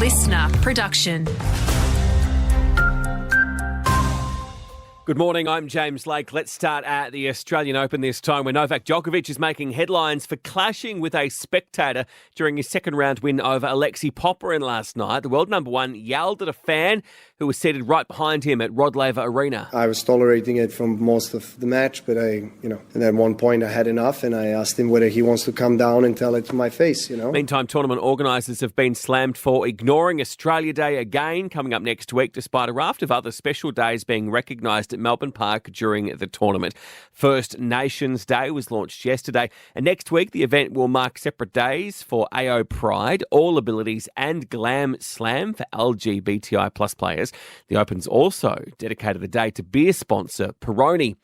listener production. Good morning, I'm James Lake. Let's start at the Australian Open this time, where Novak Djokovic is making headlines for clashing with a spectator during his second round win over Alexei Popyrin last night. The world number one yelled at a fan who was seated right behind him at Rod Laver Arena. I was tolerating it from most of the match, but and at one point I had enough, and I asked him whether he wants to come down and tell it to my face, Meantime, tournament organisers have been slammed for ignoring Australia Day again, coming up next week, despite a raft of other special days being recognised at Melbourne Park during the tournament. First Nations Day was launched yesterday, and next week the event will mark separate days for AO Pride, All Abilities and Glam Slam for LGBTI plus players. The Open's also dedicated the day to beer sponsor Peroni.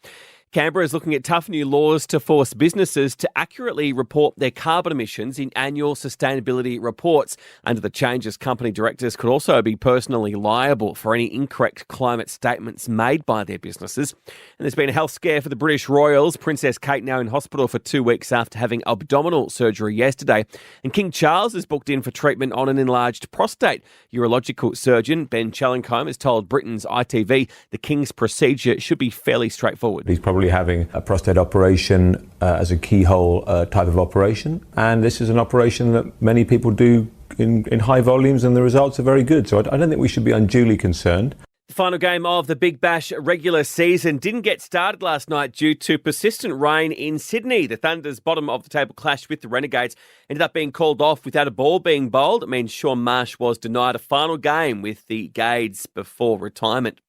Canberra is looking at tough new laws to force businesses to accurately report their carbon emissions in annual sustainability reports. Under the changes, company directors could also be personally liable for any incorrect climate statements made by their businesses. And there's been a health scare for the British Royals. Princess Kate now in hospital for 2 weeks after having abdominal surgery yesterday. And King Charles is booked in for treatment on an enlarged prostate. Urological surgeon Ben Chalencombe has told Britain's ITV the King's procedure should be fairly straightforward. He's probably having a prostate operation as a keyhole type of operation, and this is an operation that many people do in high volumes, and the results are very good, so I don't think we should be unduly concerned. The final game of the Big Bash regular season didn't get started last night due to persistent rain in Sydney. The Thunder's bottom-of-the-table clash with the Renegades ended up being called off without a ball being bowled. It means Shaun Marsh was denied a final game with the Gades before retirement.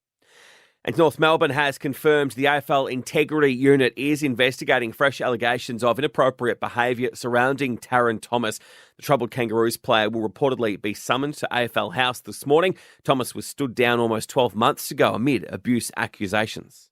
And North Melbourne has confirmed the AFL Integrity Unit is investigating fresh allegations of inappropriate behaviour surrounding Taron Thomas. The troubled Kangaroos player will reportedly be summoned to AFL House this morning. Thomas was stood down almost 12 months ago amid abuse accusations.